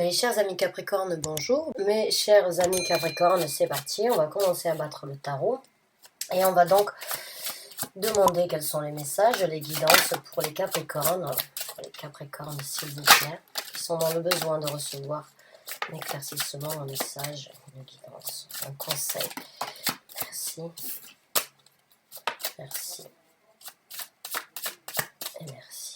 Mes chers amis Capricorne, bonjour. Mes chers amis Capricorne, c'est parti. On va commencer à battre le tarot. Et on va donc demander quels sont les messages, les guidances pour les Capricornes. Pour les Capricornes, s'il vous plaît, qui sont dans le besoin de recevoir un éclaircissement, un message, une guidance, un conseil. Merci. Merci. Et merci.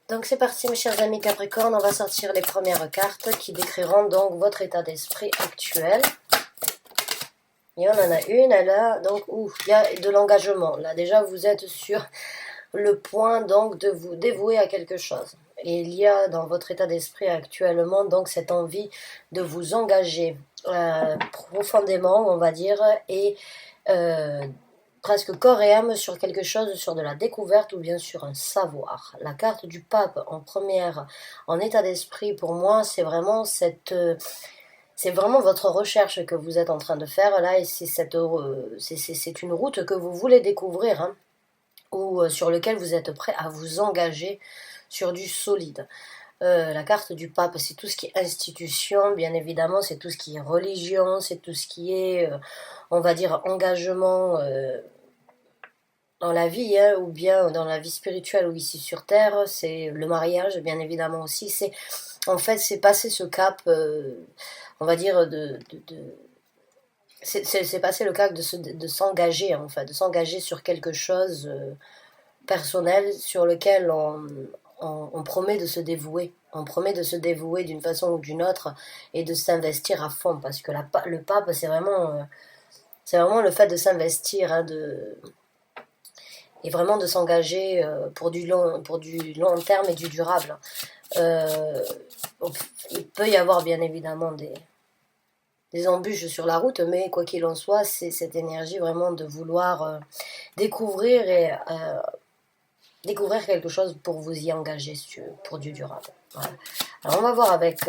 Donc c'est parti mes chers amis Capricorne, on va sortir les premières cartes qui décriront donc votre état d'esprit actuel. Et on en a une là, donc il y a de l'engagement. Là déjà vous êtes sur le point donc de vous dévouer à quelque chose. Et il y a dans votre état d'esprit actuellement donc cette envie de vous engager profondément on va dire et presque corps et âme sur quelque chose, sur de la découverte ou bien sur un savoir. La carte du pape en première, en état d'esprit, pour moi, c'est vraiment c'est vraiment votre recherche que vous êtes en train de faire là, et c'est une route que vous voulez découvrir, hein, ou sur lequel vous êtes prêt à vous engager sur du solide. La carte du pape, c'est tout ce qui est institution, bien évidemment, c'est tout ce qui est religion, c'est tout ce qui est, on va dire, engagement dans la vie, hein, ou bien dans la vie spirituelle ou ici sur Terre, c'est le mariage, bien évidemment aussi. En fait, c'est passer ce cap, on va dire, c'est passer le cap de s'engager, en fait, de s'engager sur quelque chose personnel sur lequel on promet de se dévouer. On promet de se dévouer d'une façon ou d'une autre et de s'investir à fond, parce que le pape, c'est vraiment le fait de s'investir, hein, et vraiment de s'engager pour du long terme et du durable. Il peut y avoir bien évidemment des embûches sur la route, mais quoi qu'il en soit, c'est cette énergie vraiment de vouloir découvrir quelque chose pour vous y engager pour du durable. Voilà. Alors on va voir avec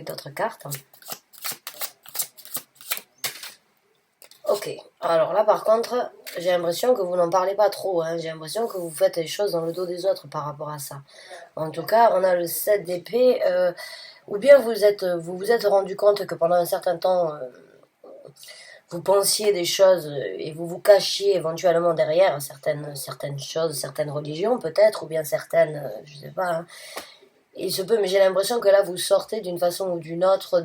d'autres cartes. Ok, alors là par contre, j'ai l'impression que vous n'en parlez pas trop, hein. J'ai l'impression que vous faites les choses dans le dos des autres par rapport à ça. En tout cas, on a le 7 d'épée, ou bien vous vous êtes rendu compte que pendant un certain temps, vous pensiez des choses et vous vous cachiez éventuellement derrière certaines choses, certaines religions peut-être, ou bien certaines, je sais pas, hein. Il se peut, mais j'ai l'impression que là vous sortez d'une façon ou d'une autre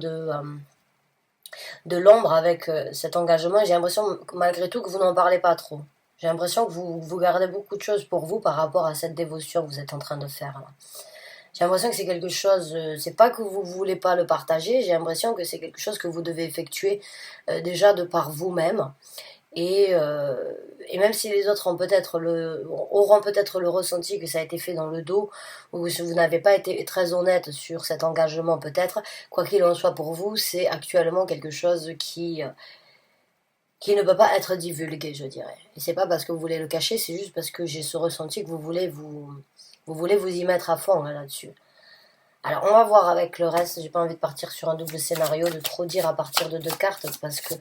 de l'ombre avec cet engagement. J'ai l'impression malgré tout que vous n'en parlez pas trop. J'ai l'impression que vous gardez beaucoup de choses pour vous par rapport à cette dévotion que vous êtes en train de faire là. J'ai l'impression que c'est quelque chose, c'est pas que vous voulez pas le partager, j'ai l'impression que c'est quelque chose que vous devez effectuer déjà de par vous-même. Et même si les autres auront peut-être le ressenti que ça a été fait dans le dos, ou que vous n'avez pas été très honnête sur cet engagement peut-être, quoi qu'il en soit pour vous, c'est actuellement quelque chose qui ne peut pas être divulgué, je dirais. Et c'est pas parce que vous voulez le cacher, c'est juste parce que j'ai ce ressenti que vous voulez vous y mettre à fond là-dessus. Alors on va voir avec le reste, j'ai pas envie de partir sur un double scénario, de trop dire à partir de 2 cartes, parce que...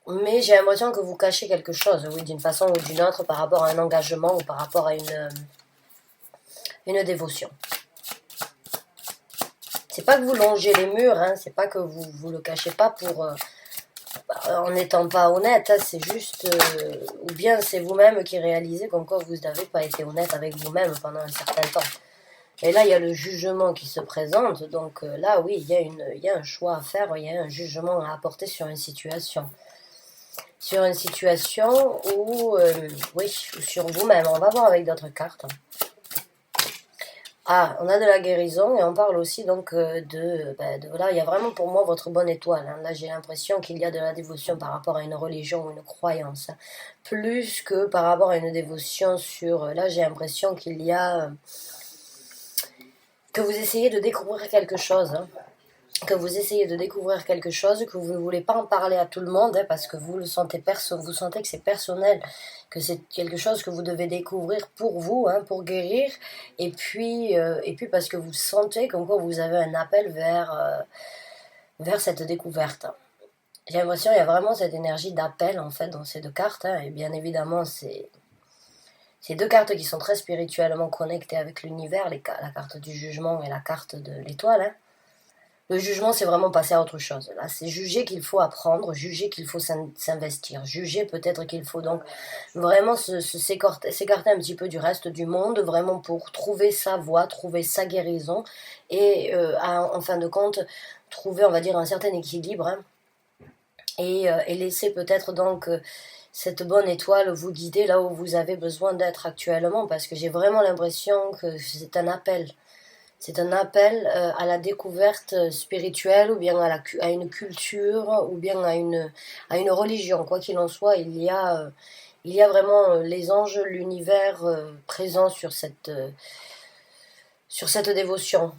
mais j'ai l'impression que vous cachez quelque chose, oui, d'une façon ou d'une autre, par rapport à un engagement ou par rapport à une dévotion. C'est pas que vous longez les murs, hein, c'est pas que vous le cachez pas en n'étant pas honnête, hein, c'est juste, ou bien c'est vous-même qui réalisez comme quoi vous n'avez pas été honnête avec vous-même pendant un certain temps. Et là, il y a le jugement qui se présente, donc là, oui, il y a un choix à faire, il y a un jugement à apporter sur une situation. Sur une situation ou sur vous-même. On va voir avec d'autres cartes. Ah, on a de la guérison et on parle aussi donc voilà, il y a vraiment pour moi votre bonne étoile, hein. Là, j'ai l'impression qu'il y a de la dévotion par rapport à une religion ou une croyance, hein, plus que par rapport à une dévotion là, j'ai l'impression qu'il y a que vous essayez de découvrir quelque chose, hein. Que vous essayez de découvrir quelque chose, que vous ne voulez pas en parler à tout le monde, hein, parce que vous sentez que c'est personnel, que c'est quelque chose que vous devez découvrir pour vous, hein, pour guérir, et puis parce que vous sentez comme quoi vous avez un appel vers cette découverte. J'ai l'impression qu'il y a vraiment cette énergie d'appel en fait dans ces deux cartes, hein, et bien évidemment c'est deux cartes qui sont très spirituellement connectées avec l'univers, la carte du jugement et la carte de l'étoile. Hein. Le jugement, c'est vraiment passer à autre chose. Là, c'est juger qu'il faut apprendre, juger qu'il faut s'investir, juger peut-être qu'il faut donc vraiment s'écarter un petit peu du reste du monde, vraiment pour trouver sa voie, trouver sa guérison et en fin de compte, trouver, on va dire, un certain équilibre. Hein, et laisser peut-être donc cette bonne étoile vous guider là où vous avez besoin d'être actuellement, parce que j'ai vraiment l'impression que c'est un appel. C'est un appel à la découverte spirituelle, ou bien à une culture, ou bien à une religion. Quoi qu'il en soit, il y a vraiment les anges, l'univers présent sur cette dévotion.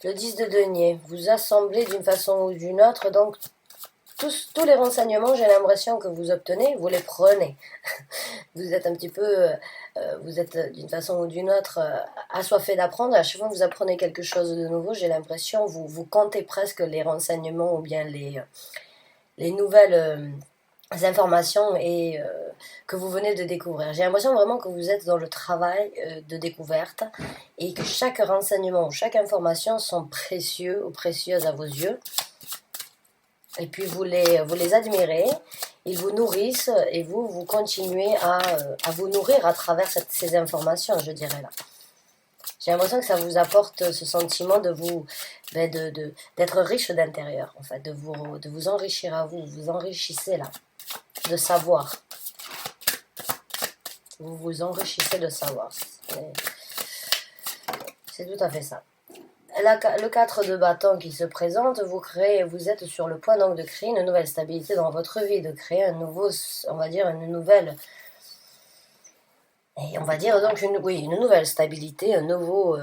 Le 10 de denier, vous assemblez d'une façon ou d'une autre, donc tous les renseignements, j'ai l'impression que vous obtenez, vous les prenez. Vous êtes un petit peu, vous êtes d'une façon ou d'une autre assoiffé d'apprendre. À chaque fois que vous apprenez quelque chose de nouveau, j'ai l'impression, vous comptez presque les renseignements ou bien les nouvelles informations que vous venez de découvrir. J'ai l'impression vraiment que vous êtes dans le travail de découverte et que chaque renseignement ou chaque information sont précieux ou précieuses à vos yeux. Et puis vous les admirez, ils vous nourrissent et vous continuez à vous nourrir à travers ces informations, je dirais là. J'ai l'impression que ça vous apporte ce sentiment d'être riche d'intérieur, en fait, de vous enrichir à vous. Vous enrichissez là, de savoir. Vous vous enrichissez de savoir. C'est tout à fait ça. Le 4 de bâton qui se présente, vous êtes sur le point donc de créer une nouvelle stabilité dans votre vie, de créer un nouveau, on va dire une nouvelle, et on va dire donc une nouvelle stabilité, un nouveau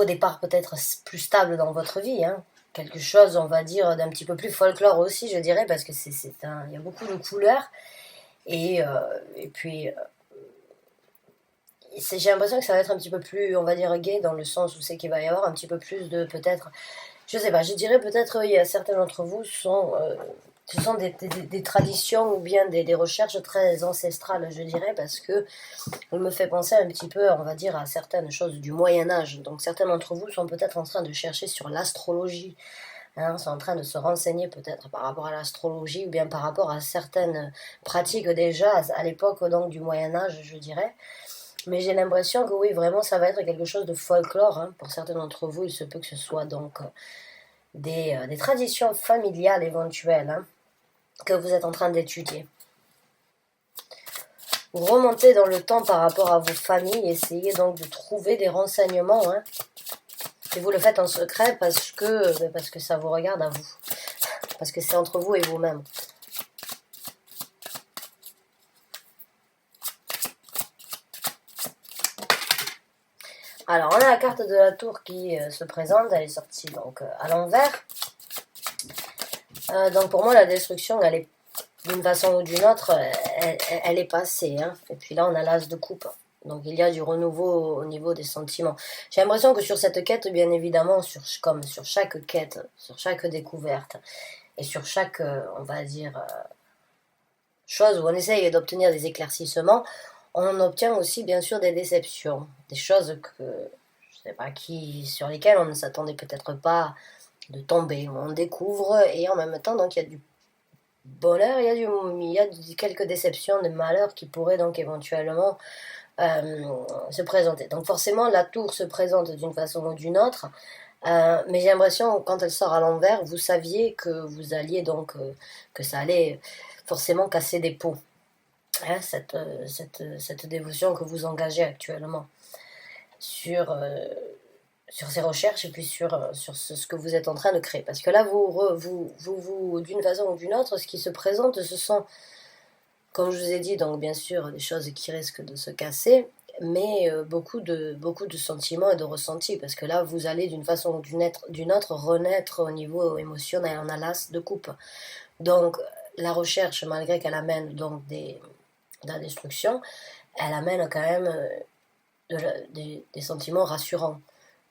départ peut-être plus stable dans votre vie, hein. Quelque chose, on va dire, d'un petit peu plus folklore aussi, je dirais, parce que il y a beaucoup de couleurs, et puis j'ai l'impression que ça va être un petit peu plus, on va dire, gay, dans le sens où c'est qu'il va y avoir un petit peu plus de, peut-être, je sais pas, je dirais peut-être, il y a certains d'entre vous, ce sont des traditions ou bien des recherches très ancestrales, je dirais, parce que on me fait penser un petit peu, on va dire, à certaines choses du Moyen-Âge. Donc certains d'entre vous sont peut-être en train de chercher sur l'astrologie, hein, sont en train de se renseigner peut-être par rapport à l'astrologie ou bien par rapport à certaines pratiques déjà à l'époque donc du Moyen-Âge, je dirais. Mais j'ai l'impression que oui, vraiment, ça va être quelque chose de folklore. Hein. Pour certains d'entre vous, il se peut que ce soit donc des traditions familiales éventuelles, hein, que vous êtes en train d'étudier. Vous remontez dans le temps par rapport à vos familles, essayez donc de trouver des renseignements. Hein, et vous le faites en secret parce que ça vous regarde à vous. Parce que c'est entre vous et vous-même. Alors, on a la carte de la tour qui se présente, elle est sortie donc à l'envers. Donc pour moi, la destruction, elle est d'une façon ou d'une autre, elle est passée. Hein. Et puis là, on a l'as de coupe. Donc il y a du renouveau au niveau des sentiments. J'ai l'impression que sur cette quête, bien évidemment, comme sur chaque quête, sur chaque découverte, et sur chaque, on va dire, chose où on essaye d'obtenir des éclaircissements, on obtient aussi bien sûr des déceptions, des choses que je sais pas sur lesquelles on ne s'attendait peut-être pas de tomber. On découvre et en même temps donc il y a du bonheur, il y a quelques déceptions, des malheurs qui pourraient donc éventuellement se présenter. Donc forcément la tour se présente d'une façon ou d'une autre. Mais j'ai l'impression quand elle sort à l'envers, vous saviez que vous alliez donc que ça allait forcément casser des pots. Hein, cette dévotion que vous engagez actuellement sur ces recherches et puis sur ce que vous êtes en train de créer. Parce que là, vous d'une façon ou d'une autre, ce qui se présente, ce sont, comme je vous ai dit, donc bien sûr, des choses qui risquent de se casser, mais beaucoup de sentiments et de ressentis. Parce que là, vous allez d'une façon ou d'une autre renaître au niveau émotionnel. On a l'as de coupe. Donc, la recherche, malgré qu'elle amène donc de la destruction, elle amène quand même des sentiments rassurants.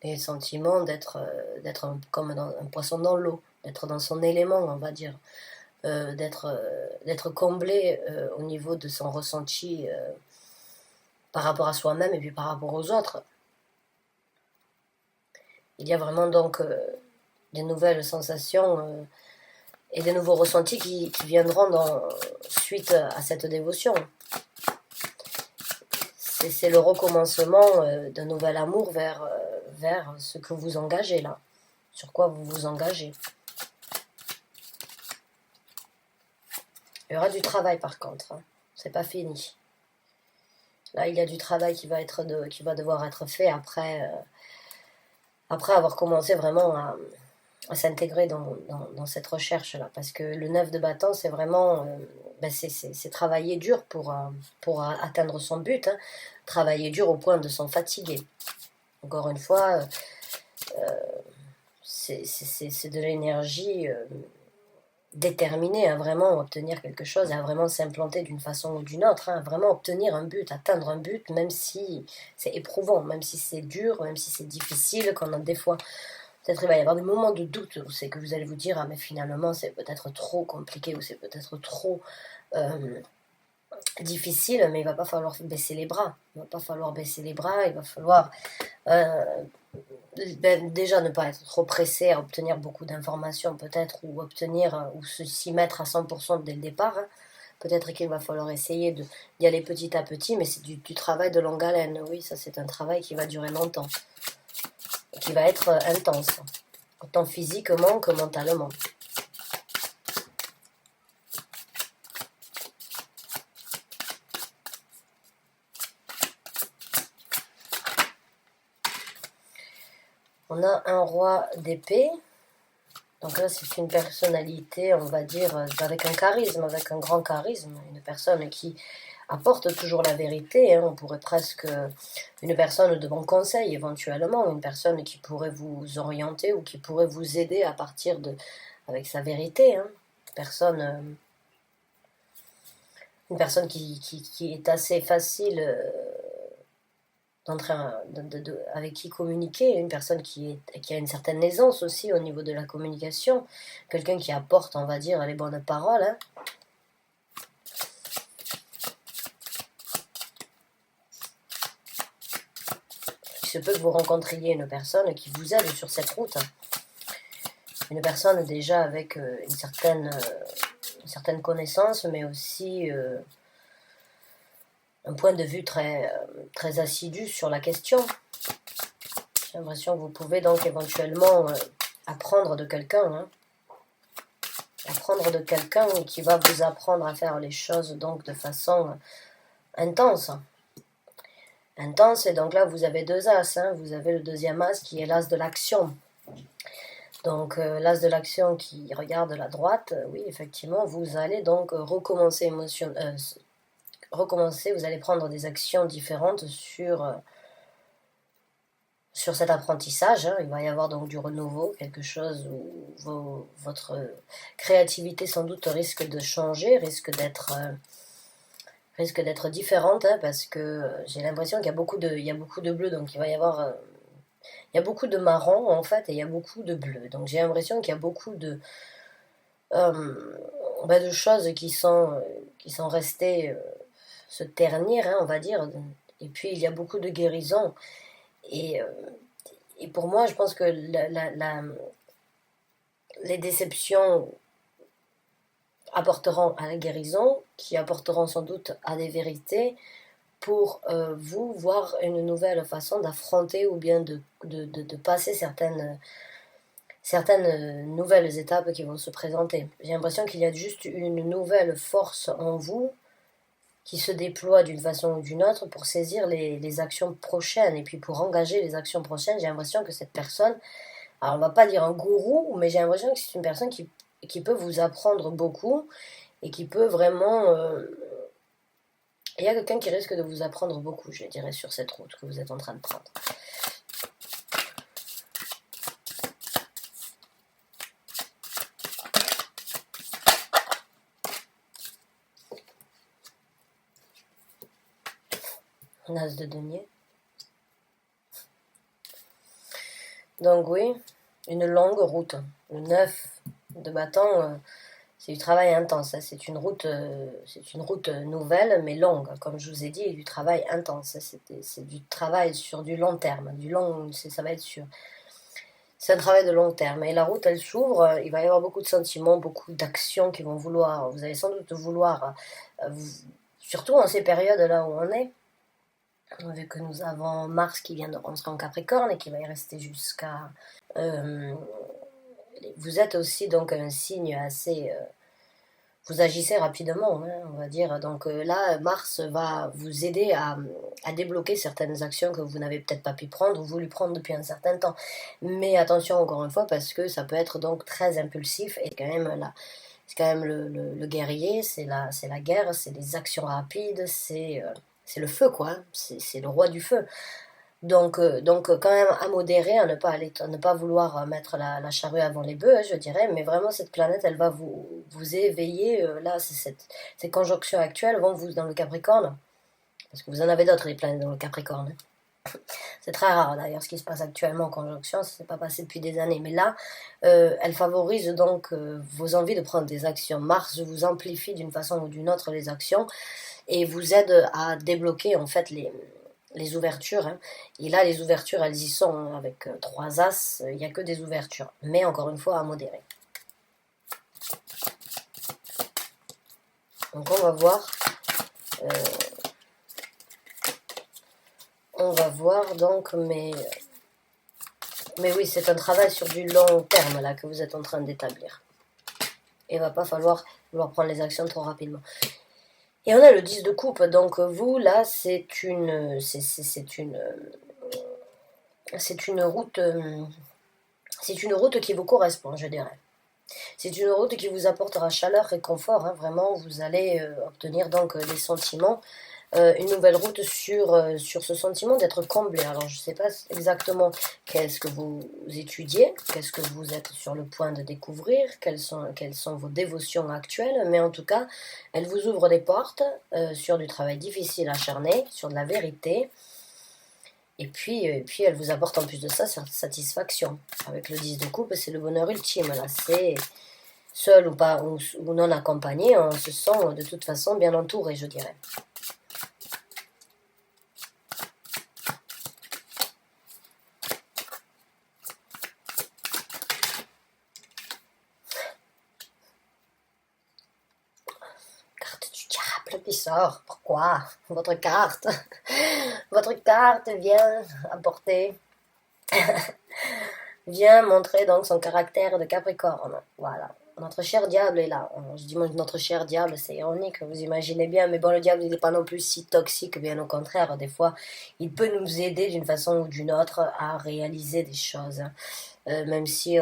Des sentiments d'être comme un poisson dans l'eau, d'être dans son élément, on va dire. D'être comblé au niveau de son ressenti par rapport à soi-même et puis par rapport aux autres. Il y a vraiment donc des nouvelles sensations et des nouveaux ressentis qui viendront suite à cette dévotion. C'est le recommencement d'un nouvel amour vers ce que vous engagez là, sur quoi vous vous engagez. Il y aura du travail par contre, hein. C'est pas fini. Là, il y a du travail qui va devoir être fait après avoir commencé vraiment à s'intégrer dans cette recherche-là. Parce que le 9 de bâton, c'est vraiment c'est travailler dur pour atteindre son but, hein. Travailler dur au point de s'en fatiguer. Encore une fois, c'est de l'énergie déterminée à vraiment obtenir quelque chose, à vraiment s'implanter d'une façon ou d'une autre, hein, à vraiment obtenir un but, atteindre un but, même si c'est éprouvant, même si c'est dur, même si c'est difficile, qu'on a des fois... Peut-être il va y avoir des moments de doute où c'est que vous allez vous dire, ah mais finalement c'est peut-être trop compliqué ou c'est peut-être trop difficile, mais il va pas falloir baisser les bras. Il va pas falloir baisser les bras, il va falloir déjà ne pas être trop pressé à obtenir beaucoup d'informations peut-être, ou obtenir ou s'y mettre à 100% dès le départ, hein. Peut-être qu'il va falloir essayer d'y aller petit à petit, mais c'est du travail de longue haleine. Oui, ça c'est un travail qui va durer longtemps, et qui va être intense, autant physiquement que mentalement. On a un roi d'épée. Donc là, c'est une personnalité, on va dire, avec un charisme, avec un grand charisme. Une personne qui apporte toujours la vérité, hein. On pourrait presque... Une personne de bon conseil, éventuellement. Une personne qui pourrait vous orienter ou qui pourrait vous aider à partir avec sa vérité, hein. Une personne qui est assez facile... avec qui communiquer, une personne qui a une certaine aisance aussi au niveau de la communication, quelqu'un qui apporte, on va dire, les bonnes paroles, hein. Il se peut que vous rencontriez une personne qui vous aide sur cette route, hein. Une personne déjà avec une certaine connaissance, mais aussi un point de vue très assidu sur la question. J'ai l'impression que vous pouvez donc éventuellement apprendre de quelqu'un, hein. Apprendre de quelqu'un qui va vous apprendre à faire les choses donc de façon intense. Intense, et donc là vous avez deux as, hein. Vous avez le deuxième as qui est l'as de l'action. Donc l'as de l'action qui regarde la droite, oui effectivement, vous allez donc recommencer vous allez prendre des actions différentes sur cet apprentissage, hein. Il va y avoir donc du renouveau, quelque chose où votre créativité sans doute risque de changer, risque d'être différente, hein, parce que j'ai l'impression qu'il y a beaucoup de bleu, donc il va y avoir... il y a beaucoup de marron en fait, et il y a beaucoup de bleu. Donc j'ai l'impression qu'il y a beaucoup de choses qui sont restées se ternir, hein, on va dire. Et puis il y a beaucoup de guérison. Et pour moi, je pense que les déceptions apporteront à la guérison, qui apporteront sans doute à des vérités, pour vous voir une nouvelle façon d'affronter ou bien de passer certaines nouvelles étapes qui vont se présenter. J'ai l'impression qu'il y a juste une nouvelle force en vous qui se déploie d'une façon ou d'une autre pour saisir les actions prochaines, et puis pour engager les actions prochaines. J'ai l'impression que cette personne, alors on va pas dire un gourou, mais j'ai l'impression que c'est une personne qui peut vous apprendre beaucoup, et qui peut vraiment... il y a quelqu'un qui risque de vous apprendre beaucoup, je dirais, sur cette route que vous êtes en train de prendre. Un as de denier. Donc oui, une longue route. Le 9 de bâton, c'est du travail intense. Hein. C'est une route nouvelle, mais longue. Comme je vous ai dit, du travail intense. C'est du travail sur du long terme. Ça va être sûr. C'est un travail de long terme. Et la route, elle s'ouvre. Il va y avoir beaucoup de sentiments, beaucoup d'actions qui vont vouloir. Vous allez sans doute vouloir, surtout en ces périodes-là où on est, vu que nous avons Mars qui vient de rentrer en Capricorne et qui va y rester jusqu'à... vous êtes aussi donc un signe assez... vous agissez rapidement, hein, on va dire. Donc là, Mars va vous aider à débloquer certaines actions que vous n'avez peut-être pas pu prendre ou voulu prendre depuis un certain temps. Mais attention encore une fois, parce que ça peut être donc très impulsif et quand même là. C'est quand même le guerrier, c'est la guerre, c'est les actions rapides, c'est le feu, quoi. Hein. C'est le roi du feu. Donc quand même à modérer, à ne pas vouloir mettre la charrue avant les bœufs, hein, je dirais. Mais vraiment, cette planète, elle va vous éveiller. Là, ces conjonctions actuelles vont vous dans le Capricorne. Parce que vous en avez d'autres, les planètes dans le Capricorne. Hein. C'est très rare d'ailleurs ce qui se passe actuellement en conjonction, ça ne s'est pas passé depuis des années. Mais là, elle favorise donc vos envies de prendre des actions. Mars vous amplifie d'une façon ou d'une autre les actions et vous aide à débloquer en fait les ouvertures. Hein. Et là, les ouvertures, elles y sont. Hein, avec 3 as, il n'y a que des ouvertures. Mais encore une fois, à modérer. Donc on va voir... on va voir donc, mais oui, c'est un travail sur du long terme là que vous êtes en train d'établir. Et il ne va pas falloir vouloir prendre les actions trop rapidement. Et on a le 10 de coupe, donc vous là, c'est une route, qui vous correspond, je dirais. C'est une route qui vous apportera chaleur et confort. Hein, vraiment, vous allez obtenir donc des sentiments. Une nouvelle route sur ce sentiment d'être comblé. Alors, je ne sais pas exactement qu'est-ce que vous étudiez, qu'est-ce que vous êtes sur le point de découvrir, quelles sont vos dévotions actuelles, mais en tout cas, elle vous ouvre des portes sur du travail difficile, acharné, sur de la vérité, et puis elle vous apporte en plus de ça satisfaction. Avec le 10 de coupe, c'est le bonheur ultime, là, c'est... Seul ou pas, ou non accompagné, on se sent de toute façon bien entouré, je dirais. Qui sort. Pourquoi? Votre carte vient apporter vient montrer donc son caractère de Capricorne. Voilà. Notre cher diable est là. Je dis notre cher diable, c'est ironique, vous imaginez bien, mais bon, le diable, il n'est pas non plus si toxique, bien au contraire, des fois, il peut nous aider d'une façon ou d'une autre à réaliser des choses. Même si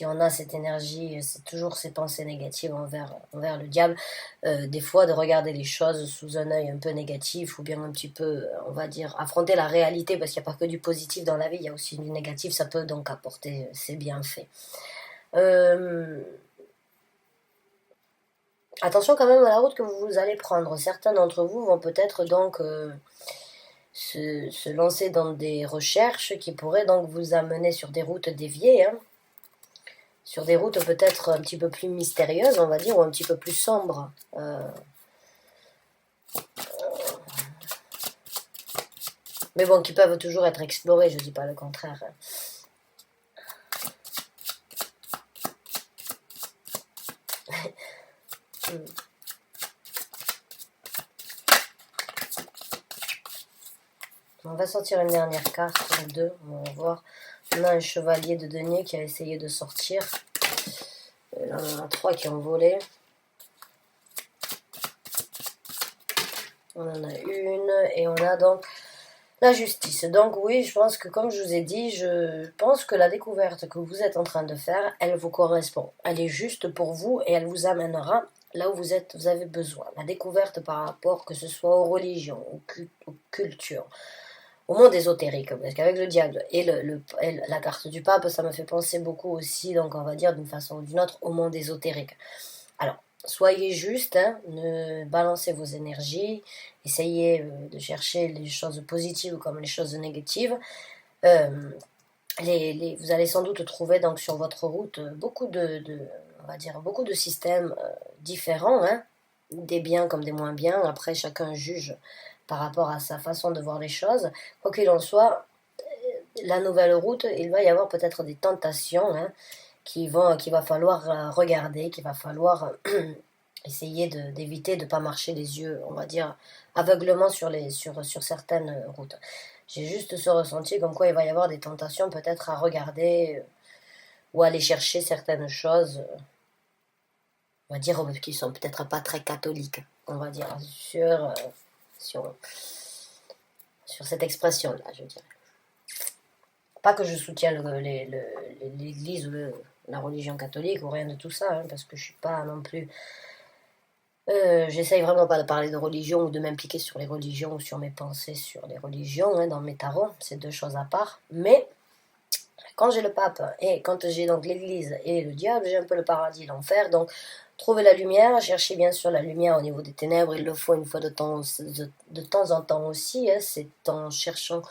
on a cette énergie, c'est toujours ces pensées négatives envers le diable, des fois de regarder les choses sous un œil un peu négatif, ou bien un petit peu, on va dire, affronter la réalité, parce qu'il n'y a pas que du positif dans la vie, il y a aussi du négatif, ça peut donc apporter ses bienfaits. Attention quand même à la route que vous allez prendre. Certains d'entre vous vont peut-être donc se lancer dans des recherches qui pourraient donc vous amener sur des routes déviées, hein. Sur des routes peut-être un petit peu plus mystérieuses, on va dire, ou un petit peu plus sombres. Mais bon, qui peuvent toujours être explorées, je ne dis pas le contraire. On va sortir une dernière carte, ou deux, on va voir. On a un chevalier de denier qui a essayé de sortir. Là, on en a 3 qui ont volé. On en a une, et on a donc la justice. Donc oui, je pense que comme je vous ai dit, je pense que la découverte que vous êtes en train de faire, elle vous correspond. Elle est juste pour vous et elle vous amènera là où vous avez besoin. La découverte par rapport que ce soit aux religions, aux cultures, au monde ésotérique, parce qu'avec le diable et la carte du pape, ça me fait penser beaucoup aussi, donc on va dire d'une façon ou d'une autre, au monde ésotérique. Alors, soyez juste, hein, balancez vos énergies, essayez de chercher les choses positives comme les choses négatives. Euh, vous allez sans doute trouver donc sur votre route beaucoup on va dire, beaucoup de systèmes différents, hein, des biens comme des moins bien. Après, chacun juge par rapport à sa façon de voir les choses. Quoi qu'il en soit, la nouvelle route, il va y avoir peut-être des tentations, hein, qu'il va falloir regarder, qu'il va falloir essayer d'éviter de ne pas marcher les yeux, on va dire, aveuglement sur certaines routes. J'ai juste ce ressenti comme quoi il va y avoir des tentations peut-être à regarder ou aller chercher certaines choses, on va dire, qui sont peut-être pas très catholiques, on va dire, sur, sur cette expression-là, je dirais. Pas que je soutiens l'Église ou la religion catholique ou rien de tout ça, hein, parce que je suis pas non plus... j'essaye vraiment pas de parler de religion ou de m'impliquer sur les religions ou sur mes pensées sur les religions, hein, dans mes tarots, c'est deux choses à part. Mais quand j'ai le pape et quand j'ai donc l'église et le diable, j'ai un peu le paradis et l'enfer. Donc trouvez la lumière, cherchez bien sûr la lumière au niveau des ténèbres, il le faut une fois de temps en temps aussi, hein, c'est en cherchant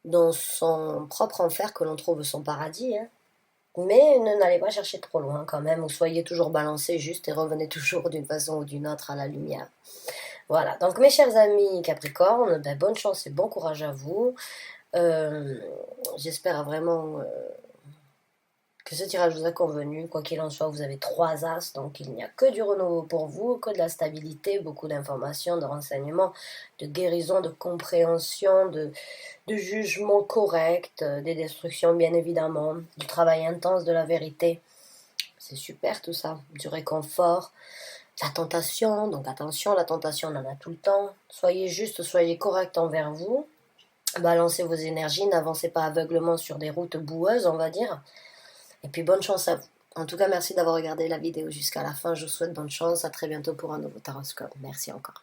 dans son propre enfer que l'on trouve son paradis, hein. Mais n'allez pas chercher trop loin quand même, ou soyez toujours balancés juste et revenez toujours d'une façon ou d'une autre à la lumière. Voilà, donc mes chers amis Capricorne, ben, bonne chance et bon courage à vous. J'espère vraiment que ce tirage vous a convenu. Quoi qu'il en soit, vous avez 3 as, donc il n'y a que du renouveau pour vous, que de la stabilité, beaucoup d'informations, de renseignements, de guérison, de compréhension, de jugement correct, des destructions bien évidemment, du travail intense de la vérité. C'est super tout ça, du réconfort, la tentation, donc attention, la tentation on en a tout le temps. Soyez juste, soyez correct envers vous. Balancez vos énergies, n'avancez pas aveuglement sur des routes boueuses, on va dire. Et puis bonne chance à vous. En tout cas, merci d'avoir regardé la vidéo jusqu'à la fin. Je vous souhaite bonne chance. À très bientôt pour un nouveau taroscope. Merci encore.